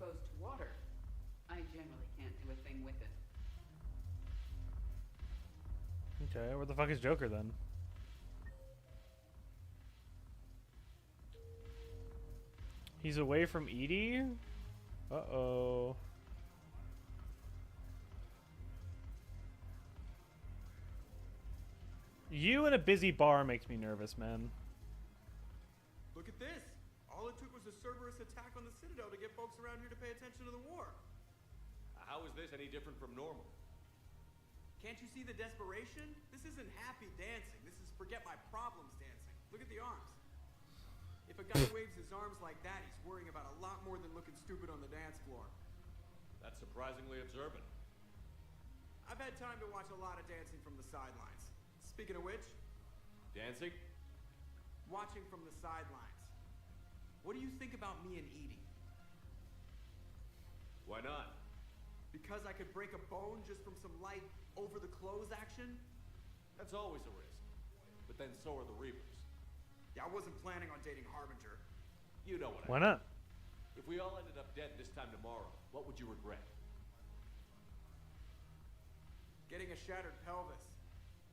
exposed to water, I generally can't do a thing with it. Okay, where the fuck is Joker then? He's away from Edie? Uh-oh. You in a busy bar makes me nervous, man. Look at this! All it took was a Cerberus attack on the Citadel to get folks around here to pay attention to the war. How is this any different from normal? Can't you see the desperation? This isn't happy dancing. This is forget my problems dancing. Look at the arms. If a guy waves his arms like that, he's worrying about a lot more than looking stupid on the dance floor. That's surprisingly observant. I've had time to watch a lot of dancing from the sidelines. Speaking of which, Dancing? watching from the sidelines. What do you think about me and Edie? Why not? Because I could break a bone just from some light over-the-clothes action? That's always a risk. But then so are the Reapers. Yeah, I wasn't planning on dating Harbinger. You know what I Why mean. not? If we all ended up dead this time tomorrow, what would you regret? Getting a shattered pelvis.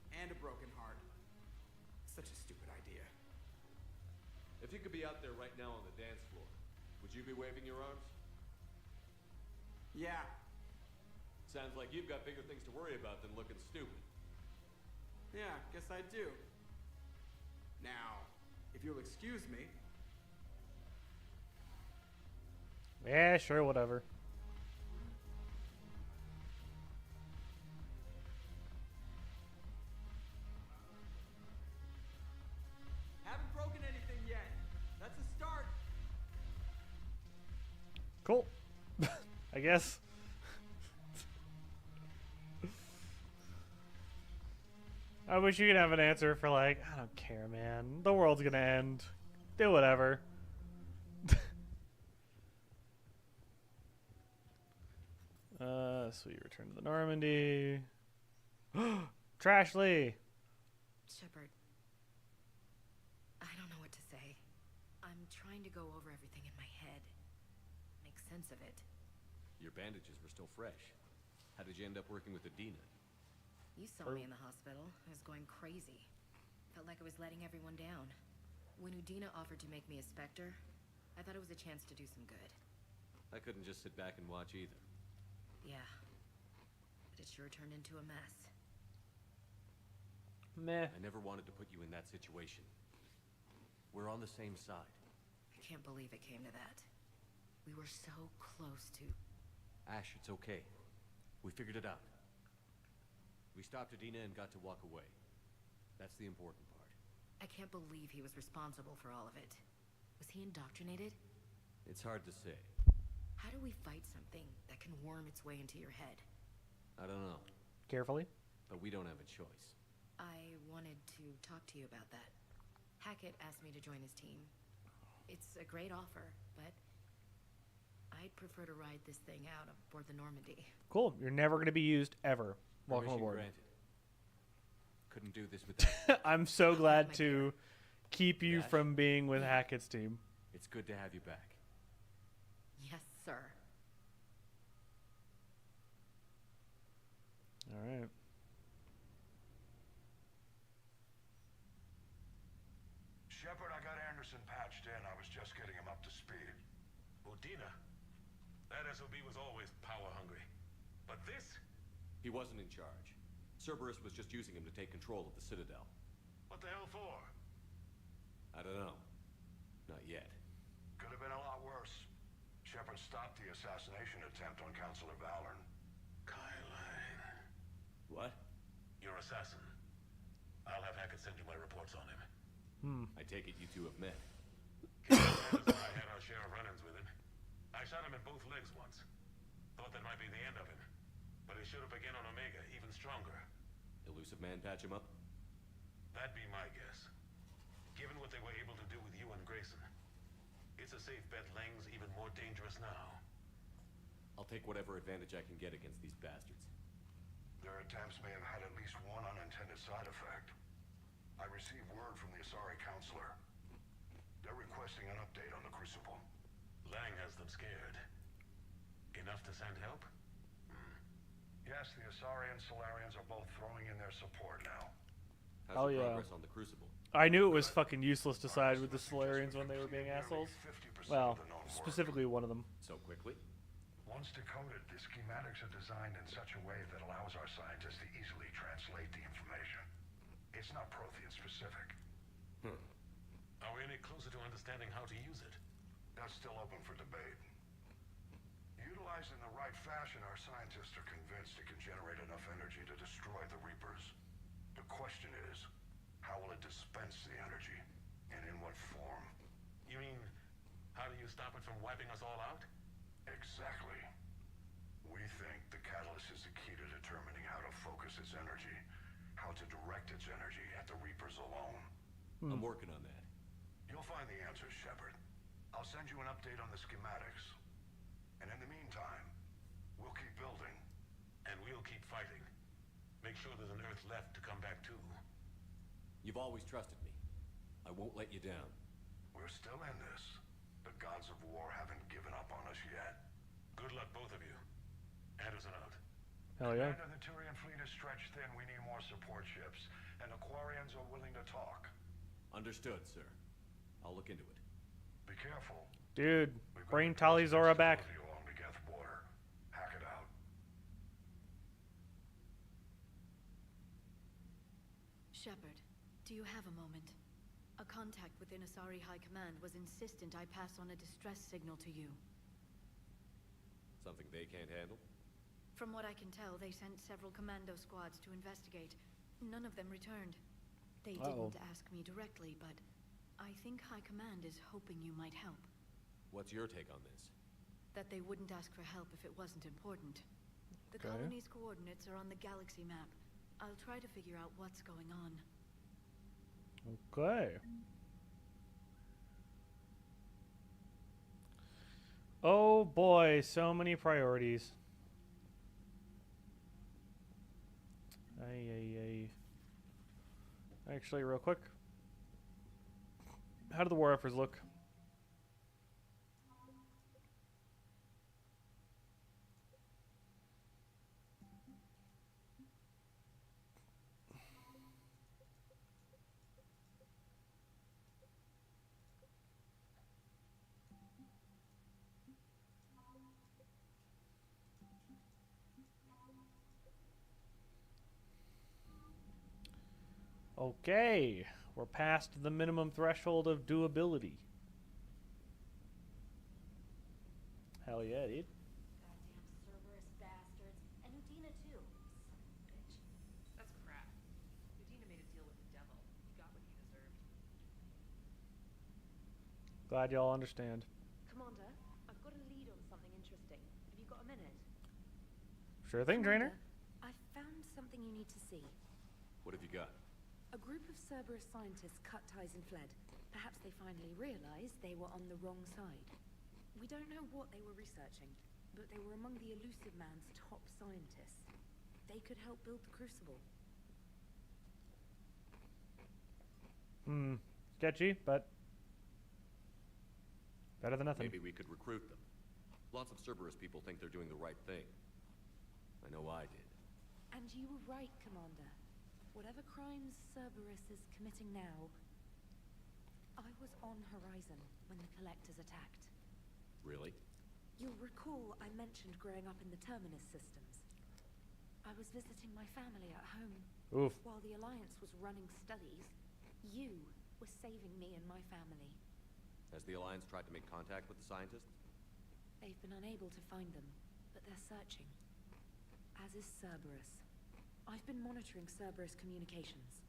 And a broken heart. Such a stupid idea. If you could be out there right now on the dance floor, would you be waving your arms? Yeah. Sounds like you've got bigger things to worry about than looking stupid. Yeah, guess I do. Now, if you'll excuse me. Yeah, sure, whatever. Haven't broken anything yet. That's a start. Cool. I guess. I wish you could have an answer for like, I don't care, man. The world's gonna end. Do whatever. Sweet return to the Normandy. Trashley! Shepard, I don't know what to say. I'm trying to go over everything in my head. Make sense of it. Your bandages were still fresh. How did you end up working with Adina? You saw me in the hospital. I was going crazy. Felt like I was letting everyone down. When Udina offered to make me a Spectre, I thought it was a chance to do some good. I couldn't just sit back and watch either. Yeah. But it sure turned into a mess. Meh. I never wanted to put you in that situation. We're on the same side. I can't believe it came to that. We were so close to... Ash, it's okay. We figured it out. We stopped Adina and got to walk away. That's the important part. I can't believe he was responsible for all of it. Was he indoctrinated? It's hard to say. How do we fight something that can worm its way into your head? I don't know. Carefully. But we don't have a choice. I wanted to talk to you about that. Hackett asked me to join his team. It's a great offer, but I'd prefer to ride this thing out aboard the Normandy. Cool. You're never going to be used ever. Welcome Permission aboard. granted. Couldn't do this without. I'm so glad my to keep you Ash? from being with Hackett's team. It's good to have you back. Yes, sir. All right. Shepard, I got Anderson patched in. I was just getting him up to speed. Udina? That SOB was always power hungry. But this? He wasn't in charge. Cerberus was just using him to take control of the Citadel. What the hell for? I don't know. Not yet. Could have been a lot worse. Shepard stopped the assassination attempt on Councilor Valorn. Kyline. What? Your assassin. I'll have Hackett send you my reports on him. I take it you two have met. Anderson and I had our share of run-ins with him. I shot him in both legs once. Thought that might be the end of him. But he showed up again on Omega, even stronger. Elusive man patch him up? That'd be my guess. Given what they were able to do with you and Grayson, it's a safe bet Lang's even more dangerous now. I'll take whatever advantage I can get against these bastards. Their attempts may have had at least one unintended side effect. I received word from the Asari Counselor. They're requesting an update on the Crucible. Lang has them scared. Enough to send help? Yes, the Asari and Solarians are both throwing in their support now. How's Oh, the yeah. progress on the Crucible? I knew it was fucking useless to side with the Solarians when they were being assholes. 50% Well, of the known work. specifically one of them. So quickly? Once decoded, the schematics are designed in such a way that allows our scientists to easily translate the information. It's not Prothean specific. Are we any closer to understanding how to use it? That's still open for debate. Utilized in the right fashion, our scientists are convinced it can generate enough energy to destroy the Reapers. The question is, how will it dispense the energy, and in what form? You mean, how do you stop it from wiping us all out? Exactly. We think the catalyst is the key to determining how to focus its energy, how to direct its energy at the Reapers alone. I'm working on that. You'll find the answers, Shepard. I'll send you an update on the schematics. And in the meantime, we'll keep building. And we'll keep fighting. Make sure there's an Earth left to come back to. You've always trusted me. I won't let you down. We're still in this. The gods of war haven't given up on us yet. Good luck, both of you. Anderson out. Hell yeah. Commander, the Turian fleet is stretched thin. We need more support ships. And the Quarians are willing to talk. Understood, sir. I'll look into it. Be careful. Dude, We've got bring a Tali Zora back. facility along the Geth border. Hack it out. Shepard, do you have a moment? A contact within Asari High Command was insistent I pass on a distress signal to you. Something they can't handle? From what I can tell, they sent several commando squads to investigate. None of them returned. They didn't ask me directly, but I think High Command is hoping you might help. What's your take on this? That they wouldn't ask for help if it wasn't important. The Okay. colony's coordinates are on the galaxy map. I'll try to figure out what's going on. Okay. Oh boy, so many priorities. Actually, real quick. How do the war efforts look? Okay, we're past the minimum threshold of doability. Hell yeah, dude. Goddamn Cerberus bastards. And Udina too. Son of a bitch. That's crap. Udina made a deal with the devil. He got what he deserved. Glad y'all understand. Commander, I've got a lead on something interesting. Have you got a minute? Sure thing, trainer. I found something you need to see. What have you got? A group of Cerberus scientists cut ties and fled. Perhaps they finally realized they were on the wrong side. We don't know what they were researching, but they were among the Elusive Man's top scientists. They could help build the Crucible. Sketchy, but better than nothing. Maybe we could recruit them. Lots of Cerberus people think they're doing the right thing. I know I did. And you were right, Commander. Whatever crimes Cerberus is committing now, I was on Horizon when the Collectors attacked. Really? You'll recall I mentioned growing up in the Terminus systems. I was visiting my family at home. Oof. While the Alliance was running studies, you were saving me and my family. Has the Alliance tried to make contact with the scientists? They've been unable to find them, but they're searching. As is Cerberus. I've been monitoring Cerberus communications.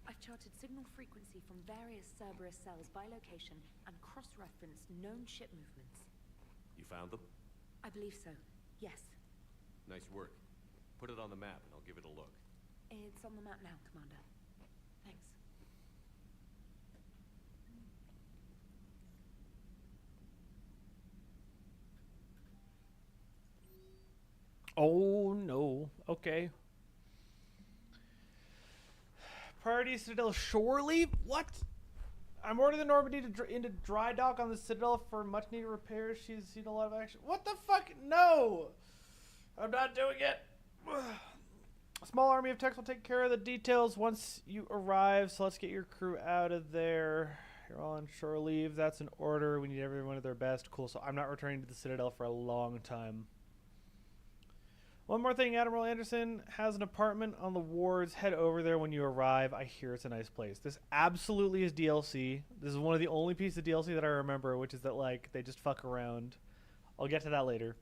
I've charted signal frequency from various Cerberus cells by location and cross-referenced known ship movements. You found them? I believe so, yes. Nice work. Put it on the map and I'll give it a look. It's on the map now, Commander. Thanks. Oh no. Okay. Priority Citadel shore leave? What? I'm ordering the Normandy into dry dock on the Citadel for much needed repairs. She's seen a lot of action. What the fuck? No! I'm not doing it. A small army of techs will take care of the details once you arrive, so let's get your crew out of there. You're all on shore leave. That's an order. We need everyone at their best. Cool, so I'm not returning to the Citadel for a long time. One more thing, Admiral Anderson has an apartment on the wards. Head over there when you arrive. I hear it's a nice place. This absolutely is DLC. This is one of the only pieces of DLC that I remember, which is that, like, they just fuck around. I'll get to that later.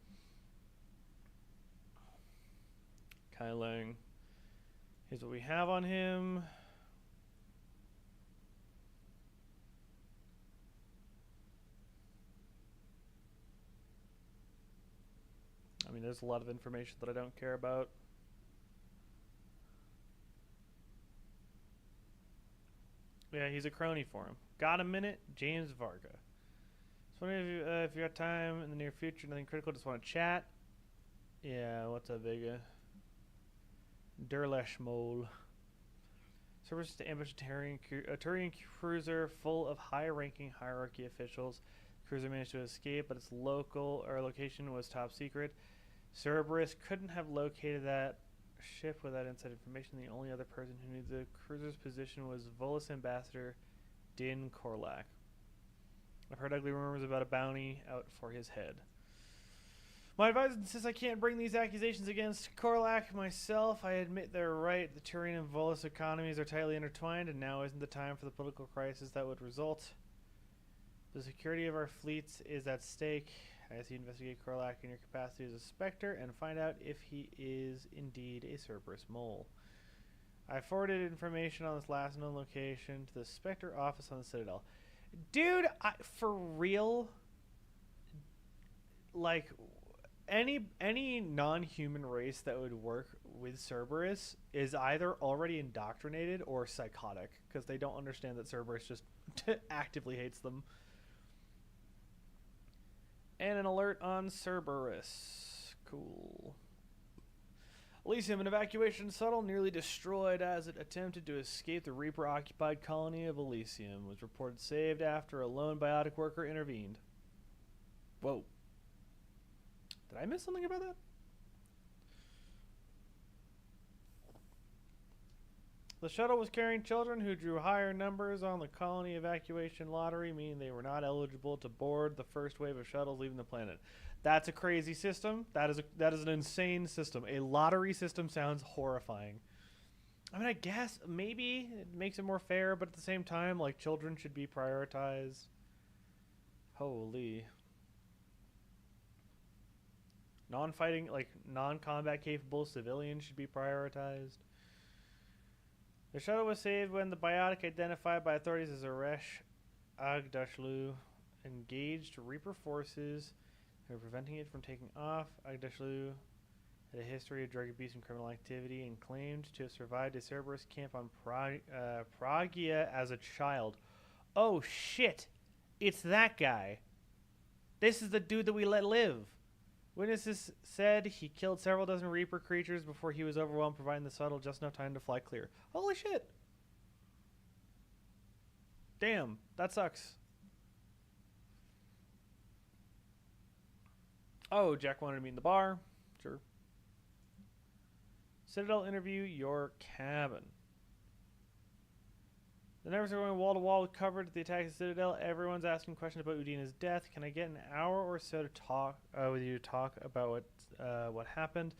Kai Lang. Here's what we have on him. I mean, there's a lot of information that I don't care about. Yeah, he's a crony for him. Got a minute? James Varga. So if you got time in the near future, nothing critical, just want to chat. Yeah, what's up, Vega? Derlesh Mole. Services to ambush a Turian cruiser full of high-ranking hierarchy officials. The cruiser managed to escape, but its location was top secret. Cerberus couldn't have located that ship without inside information. The only other person who knew the cruiser's position was Volus ambassador Din Korlak. I've heard ugly rumors about a bounty out for his head. My advisor insists I can't bring these accusations against Korlak myself. I admit they're right. The Turian and Volus economies are tightly intertwined, and now isn't the time for the political crisis that would result. The security of our fleets is at stake. I ask you to investigate Korlak in your capacity as a Spectre and find out if he is indeed a Cerberus mole. I forwarded information on this last known location to the Spectre office on the Citadel. Dude, for real? Like, any non-human race that would work with Cerberus is either already indoctrinated or psychotic, because they don't understand that Cerberus just actively hates them. And an alert on Cerberus. Cool. Elysium, an evacuation shuttle nearly destroyed as it attempted to escape the Reaper-occupied colony of Elysium. Was reported saved after a lone biotic worker intervened. Whoa. Did I miss something about that? The shuttle was carrying children who drew higher numbers on the colony evacuation lottery, meaning they were not eligible to board the first wave of shuttles leaving the planet. That's a crazy system. That is an insane system. A lottery system sounds horrifying. I mean, I guess maybe it makes it more fair, but at the same time, like, children should be prioritized. Holy. Non-fighting, like, non-combat capable civilians should be prioritized. The shuttle was saved when the biotic identified by authorities as Aresh Agdashlu engaged Reaper forces who were preventing it from taking off. Agdashlu had a history of drug abuse and criminal activity and claimed to have survived a Cerberus camp on Pragia as a child. Oh shit! It's that guy. This is the dude that we let live. Witnesses said he killed several dozen Reaper creatures before he was overwhelmed, providing the shuttle just enough time to fly clear. Holy shit! Damn, that sucks. Oh, Jack wanted to meet in the bar. Sure. Citadel interview your cabin. The nervous are going wall to wall with coverage at the attack of the Citadel. Everyone's asking questions about Udina's death. Can I get an hour or so to talk with you to talk about what happened?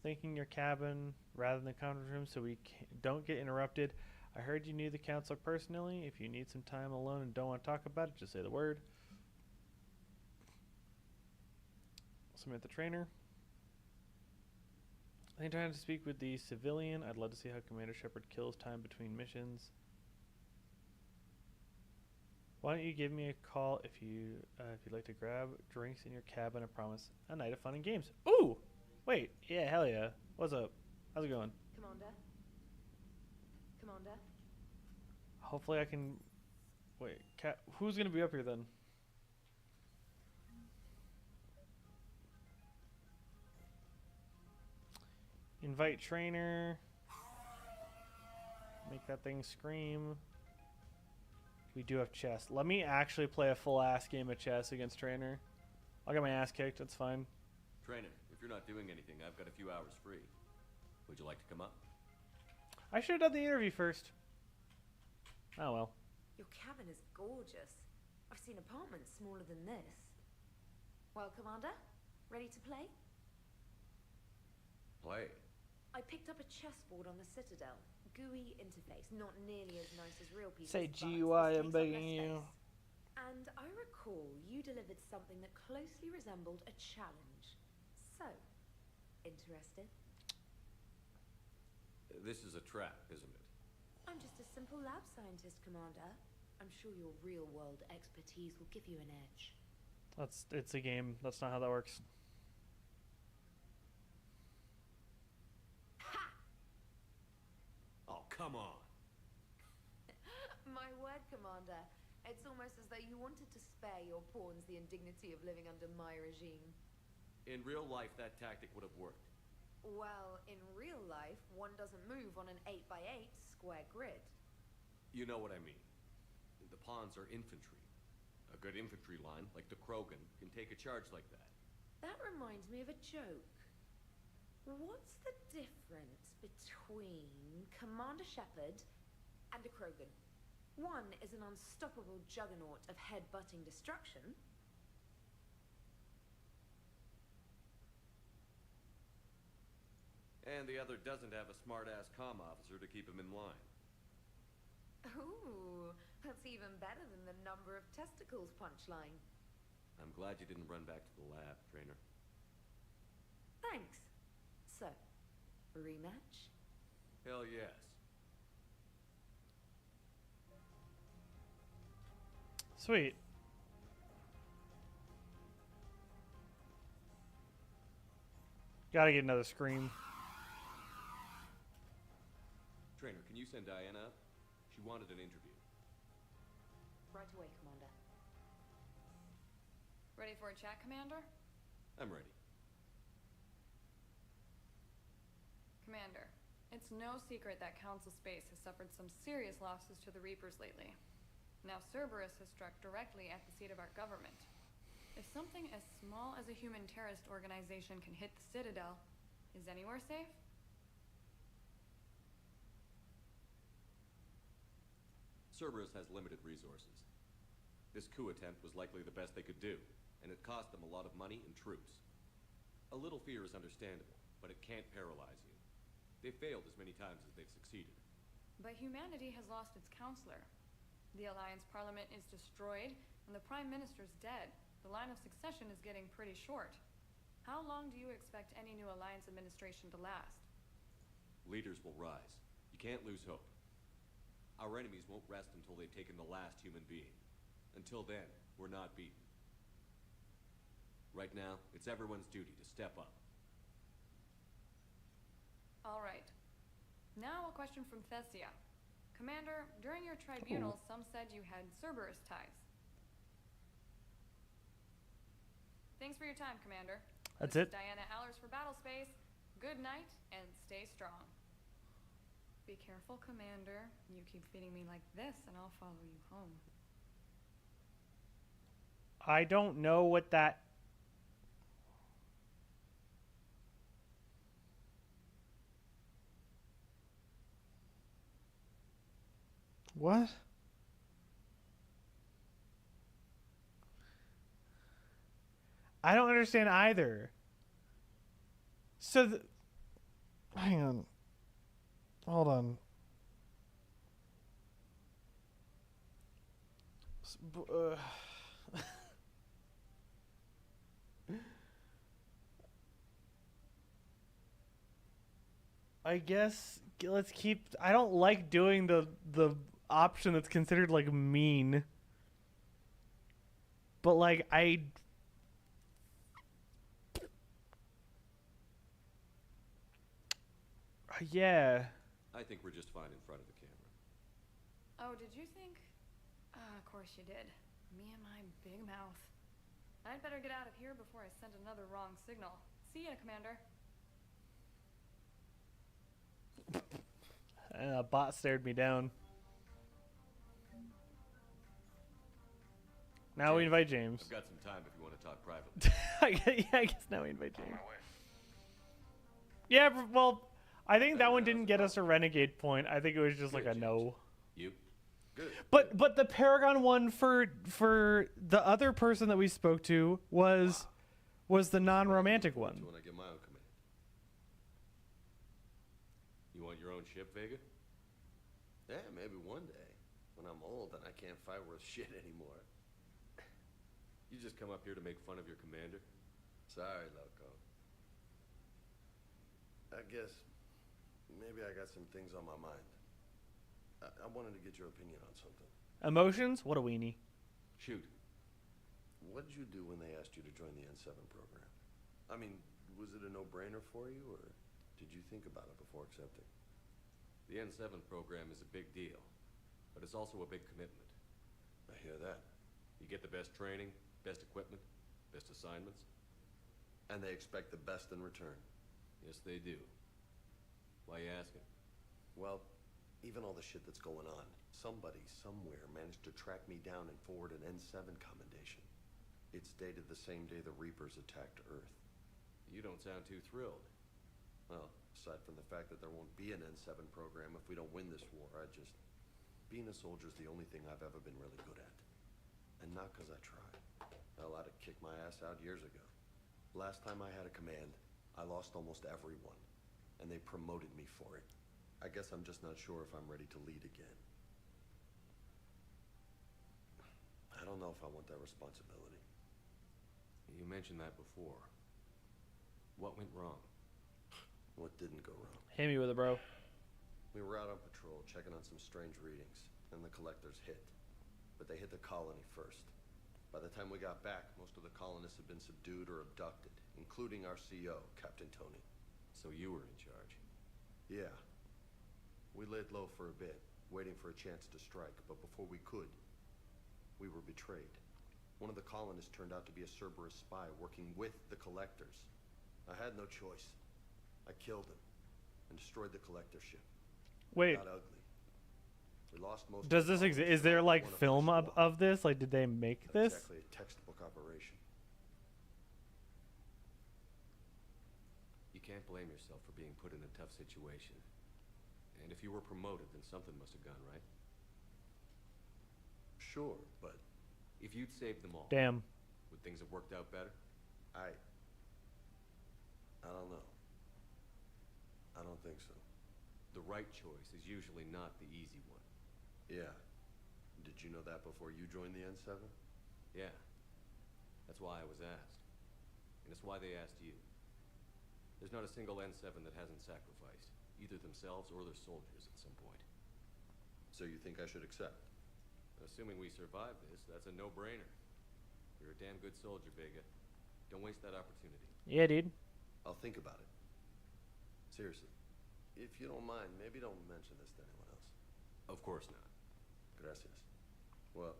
Thinking your cabin rather than the conference room so we don't get interrupted. I heard you knew the council personally. If you need some time alone and don't want to talk about it, just say the word. Samantha Trainer. I think trying to speak with the civilian. I'd love to see how Commander Shepard kills time between missions. Why don't you give me a call if you'd like to grab drinks in your cabin? I promise a night of fun and games. Ooh, wait, yeah, hell yeah. What's up? How's it going? Commander. Commander. Hopefully I can. Wait, who's gonna be up here then? Invite trainer. Make that thing scream. We do have chess. Let me actually play a full ass game of chess against Trainer. I'll get my ass kicked. It's fine. Trainer, if you're not doing anything, I've got a few hours free. Would you like to come up? I should have done the interview first. Oh well. Your cabin is gorgeous. I've seen apartments smaller than this. Well, Commander, ready to play? Play. I picked up a chessboard on the Citadel. GUI interface, not nearly as nice as real pieces. Say but GUI, this I'm takes up begging less you. space. And I recall you delivered something that closely resembled a challenge. So, interested? This is a trap, isn't it? I'm just a simple lab scientist, Commander. I'm sure your real-world expertise will give you an edge. It's a game. That's not how that works. Ha! Oh, come on. My word, Commander. It's almost as though you wanted to spare your pawns the indignity of living under my regime. In real life, that tactic would have worked. Well, in real life, one doesn't move on an 8x8 square grid. You know what I mean. The pawns are infantry. A good infantry line, like the Krogan, can take a charge like that. That reminds me of a joke. What's the difference between Commander Shepard and a Krogan? One is an unstoppable juggernaut of head-butting destruction. And the other doesn't have a smart-ass comm officer to keep him in line. Ooh, that's even better than the number of testicles punchline. I'm glad you didn't run back to the lab, Trainer. Thanks. So, rematch? Hell yes. Sweet. Gotta get another scream. Trainer, can you send Diana up? She wanted an interview. Right away, Commander. Ready for a chat, Commander? I'm ready. Commander, it's no secret that Council Space has suffered some serious losses to the Reapers lately. Now Cerberus has struck directly at the seat of our government. If something as small as a human terrorist organization can hit the Citadel, is anywhere safe? Cerberus has limited resources. This coup attempt was likely the best they could do, and it cost them a lot of money and troops. A little fear is understandable, but it can't paralyze you. They've failed as many times as they've succeeded. But humanity has lost its counselor. The Alliance Parliament is destroyed, and the Prime Minister's dead. The line of succession is getting pretty short. How long do you expect any new Alliance administration to last? Leaders will rise. You can't lose hope. Our enemies won't rest until they've taken the last human being. Until then, we're not beaten. Right now, it's everyone's duty to step up. All right. Now a question from Thessia. Commander, during your tribunal, some said you had Cerberus ties. Thanks for your time, Commander. That's This it? is Diana Allers for Battlespace. Good night, and stay strong. Be careful, Commander. You keep feeding me like this, and I'll follow you home. I don't know what that... What? I don't understand either. So, hang on. Hold on. I guess let's keep. I don't like doing the option that's considered like mean. But like yeah. I think we're just fine in front of the camera. Oh, did you think? Of course you did. Me and my big mouth. I'd better get out of here before I send another wrong signal. See ya, Commander. A bot stared me down. Now we invite James. I've got some time if you want to talk privately. Yeah, I guess now we invite James. Yeah, well, I think that one didn't get us a renegade point. I think it was just like a no. You? Good. But the Paragon one for the other person that we spoke to was the non-romantic one. When I get my own command. You want your own ship, Vega? Yeah, maybe one day. When I'm old and I can't fight worth shit anymore. You just come up here to make fun of your commander? Sorry, loco. I guess maybe I got some things on my mind. I wanted to get your opinion on something. Emotions? What a weenie. Shoot. What did you do when they asked you to join the N7 program? I mean, was it a no-brainer for you, or did you think about it before accepting? The N7 program is a big deal, but it's also a big commitment. I hear that. You get the best training, best equipment, best assignments. And they expect the best in return. Yes, they do. Why you asking? Well, even all the shit that's going on, somebody somewhere managed to track me down and forward an N7 commendation. It's dated the same day the Reapers attacked Earth. You don't sound too thrilled. Well, aside from the fact that there won't be an N7 program if we don't win this war, being a soldier is the only thing I've ever been really good at. And not because I tried. Hell, I'd have kicked my ass out years ago. Last time I had a command, I lost almost everyone, and they promoted me for it. I guess I'm just not sure if I'm ready to lead again. I don't know if I want that responsibility. You mentioned that before. What went wrong? What didn't go wrong? Hit me with it, bro. We were out on patrol, checking on some strange readings, and the collectors hit. But they hit the colony first. By the time we got back, most of the colonists had been subdued or abducted, including our CO, Captain Tony. So you were in charge? Yeah. We laid low for a bit, waiting for a chance to strike, but before we could, we were betrayed. One of the colonists turned out to be a Cerberus spy working with the collectors. I had no choice. I killed him and destroyed the collector ship. Wait. Got ugly. We lost most. Does this exist? Is there like film of this? Like, did they make this? Exactly a textbook operation. You can't blame yourself for being put in a tough situation. And if you were promoted, then something must have gone right. Sure, but if you'd saved them all, Damn. would things have worked out better? I don't know. I don't think so. The right choice is usually not the easy one. Yeah. Did you know that before you joined the N7? Yeah. That's why I was asked. And it's why they asked you. There's not a single N7 that hasn't sacrificed, either themselves or their soldiers at some point. So you think I should accept? Assuming we survive this, that's a no-brainer. You're a damn good soldier, Vega. Don't waste that opportunity. Yeah, dude. I'll think about it. Seriously. If you don't mind, maybe don't mention this to anyone else. Of course not. Gracias. Well,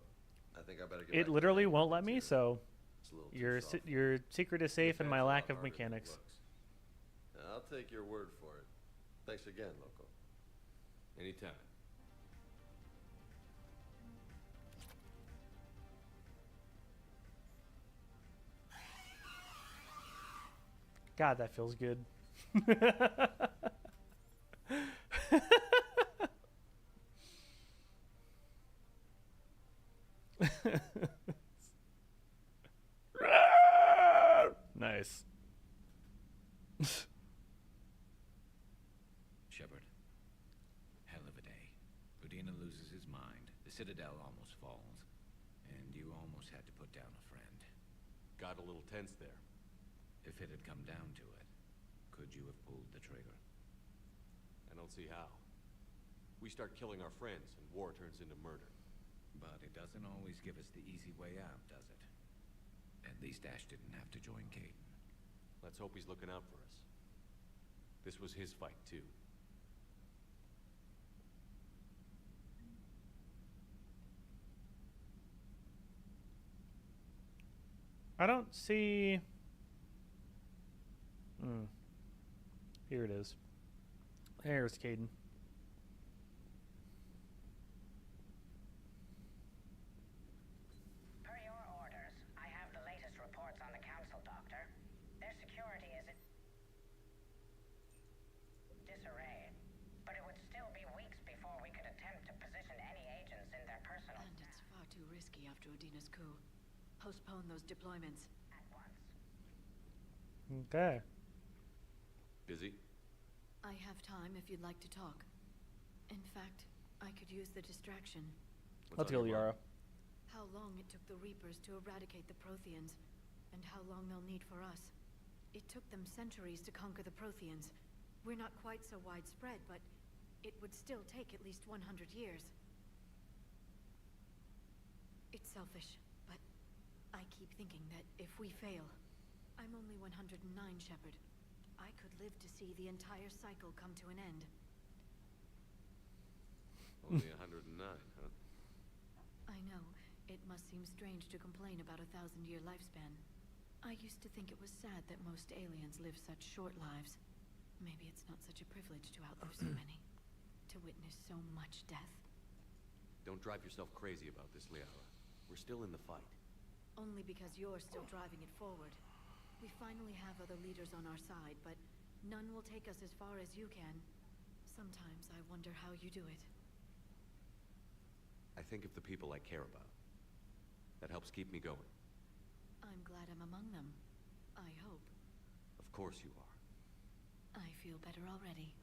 I think I better get It back literally to won't let me, so It's a little too your soft. your secret is safe in my That's a lack lot of harder than it mechanics. looks. I'll take your word for it. Thanks again, Loco. Anytime. God, that feels good. Nice. Shepard. Hell of a day. Udina loses his mind. The Citadel almost falls. And you almost had to put down a friend. Got a little tense there. If it had come down to it, could you have pulled the trigger? I don't see how. We start killing our friends and war turns into murder. But it doesn't always give us the easy way out, does it? At least Ash didn't have to join Caden. Let's hope he's looking out for us. This was his fight, too. I don't see... Here it is. There's Caden. Per your security is in disarray, but it would still be weeks before we could attempt to position any agents in their personal And it's far too risky after Odina's coup. Postpone those deployments. at once. Okay. Busy? I have time if you'd like to talk. In fact, I could use the distraction. Let's What's go, on your Liara. mind? How long it took the Reapers to eradicate the Protheans, and how long they'll need for us. It took them centuries to conquer the Protheans. We're not quite so widespread, but it would still take at least 100 years. It's selfish, but I keep thinking that if we fail, I'm only 109, Shepard. I could live to see the entire cycle come to an end. Only 109, huh? I know. It must seem strange to complain about a 1,000-year lifespan. I used to think it was sad that most aliens live such short lives. Maybe it's not such a privilege to outlive so many. To witness so much death. Don't drive yourself crazy about this, Liara. We're still in the fight. Only because you're still driving it forward. We finally have other leaders on our side, but none will take us as far as you can. Sometimes I wonder how you do it. I think of the people I care about. That helps keep me going. I'm glad I'm among them. I hope. Of course you are. I feel better already.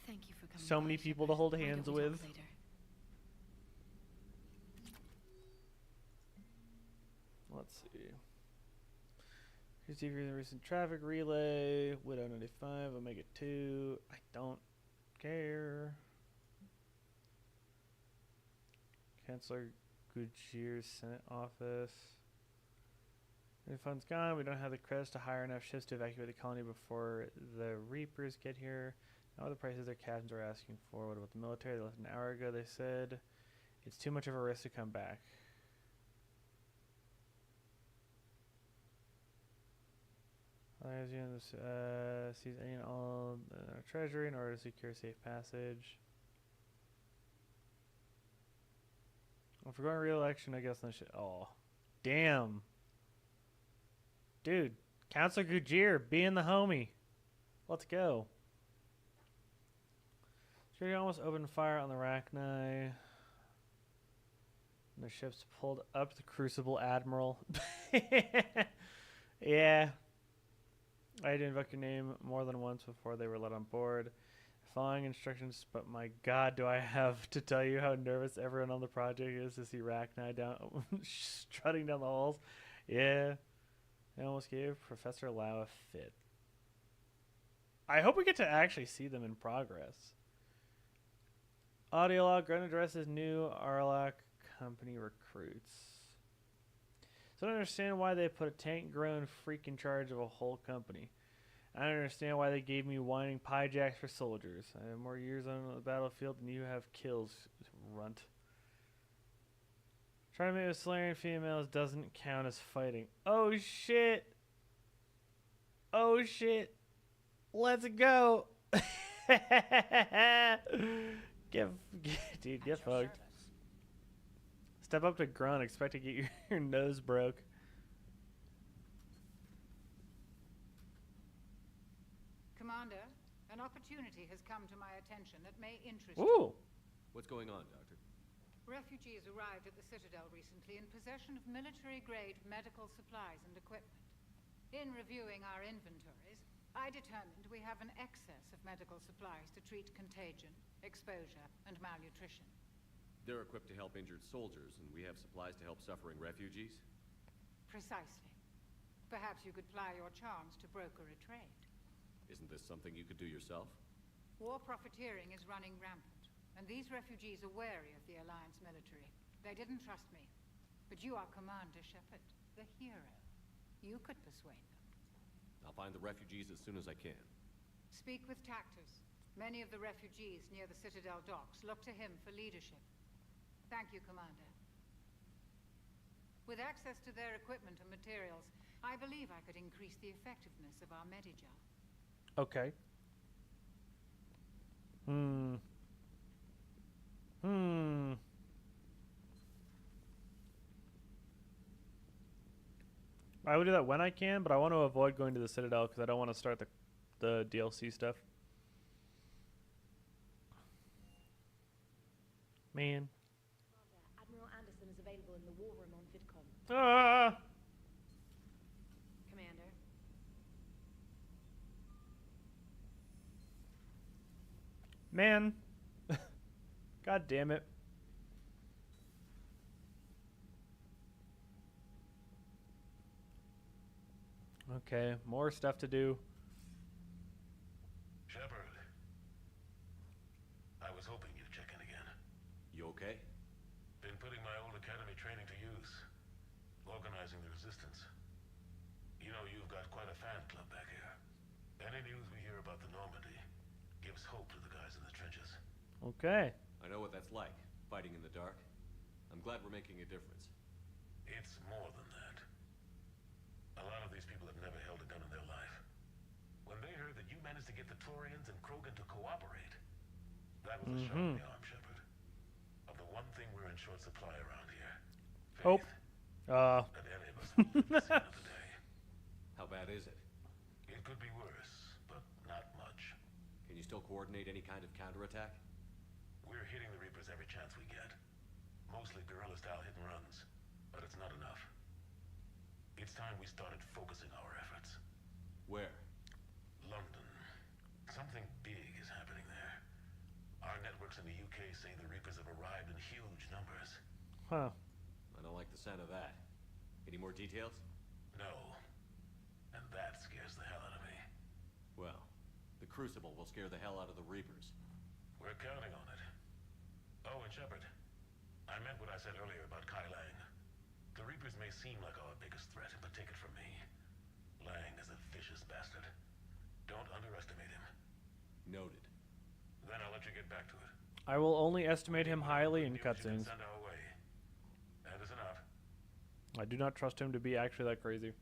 Thank you for coming. So by, many people to Shepard. hold Why don't hands we talk with. later? Let's see. Here's the recent traffic relay. Widow 95, Omega 2. I don't care. Chancellor Gujir's Senate office. The fund's gone. We don't have the credits to hire enough ships to evacuate the colony before the Reapers get here. Now the prices their captains are asking for. What about the military? They left an hour ago, they said. It's too much of a risk to come back. Seize any and all treasury in order to secure safe passage. If we're going re-election, I guess I should. Oh, damn, dude, Councilor Gujir, being the homie. Let's go. Security almost opened fire on the Rachni. And the ships pulled up the Crucible Admiral. Yeah. I had to invoke your name more than once before they were let on board. Following instructions, but my god, do I have to tell you how nervous everyone on the project is to see Rachni down strutting down the halls. Yeah. I almost gave Professor Lau a fit. I hope we get to actually see them in progress. Audio log, Grunt addresses new Arlock company recruits. So I don't understand why they put a tank-grown freak in charge of a whole company. I don't understand why they gave me whining pie jacks for soldiers. I have more years on the battlefield than you have kills, runt. Trying to make with Solarian females doesn't count as fighting. Oh shit! Oh shit! Let's go! Dude, get fucked. Step up to Grunt, expect to get your nose broke. Commander, an opportunity has come to my attention that may interest Ooh! you. What's going on, Doctor? Refugees arrived at the Citadel recently in possession of military-grade medical supplies and equipment. In reviewing our inventories, I determined we have an excess of medical supplies to treat contagion, exposure, and malnutrition. They're equipped to help injured soldiers, and we have supplies to help suffering refugees? Precisely. Perhaps you could ply your charms to broker a trade. Isn't this something you could do yourself? War profiteering is running rampant, and these refugees are wary of the Alliance military. They didn't trust me. But you are Commander Shepard, the hero. You could persuade them. I'll find the refugees as soon as I can. Speak with Tactus. Many of the refugees near the Citadel docks look to him for leadership. Thank you, Commander. With access to their equipment and materials, I believe I could increase the effectiveness of our Medigel. Okay. I would do that when I can, but I want to avoid going to the Citadel because I don't want to start the DLC stuff. Man. Admiral Anderson is available in the war room on VidCom. Ah! Commander. Man. God damn it. Okay, more stuff to do. Shepard. I was hoping you'd check in again. You okay? Been putting my old academy training to use. Organizing the resistance. You know, you've got quite a fan club back here. Any news we hear about the Normandy gives hope to the guys in the trenches. Okay. I know what that's like, fighting in the dark. I'm glad we're making a difference. It's more than that. A lot of these people have never held a gun in their life. When they heard that you managed to get the Torians and Krogan to cooperate, that was a shot in the arm, Shepard. Of the one thing we're in short supply around here. Hope. That any of us will live to see another day. How bad is it? It could be worse, but not much. Can you still coordinate any kind of counterattack? We're hitting the Reapers every chance we get. Mostly guerrilla-style hit and runs, but it's not enough. It's time we started focusing our efforts. Where? London. Something big is happening there. Our networks in the UK say the Reapers have arrived in huge numbers. Huh. I don't like the sound of that. Any more details? No. And that scares the hell out of me. Well, the Crucible will scare the hell out of the Reapers. We're counting on it. Oh, and Shepard, I meant what I said earlier about Kai Lang. The Reapers may seem like our biggest threat, but take it from me. Lang is a vicious bastard. Don't underestimate him. Noted. Then I'll let you get back to it. I will only estimate him highly in cutscenes. Send our way. That is enough. I do not trust him to be actually that crazy.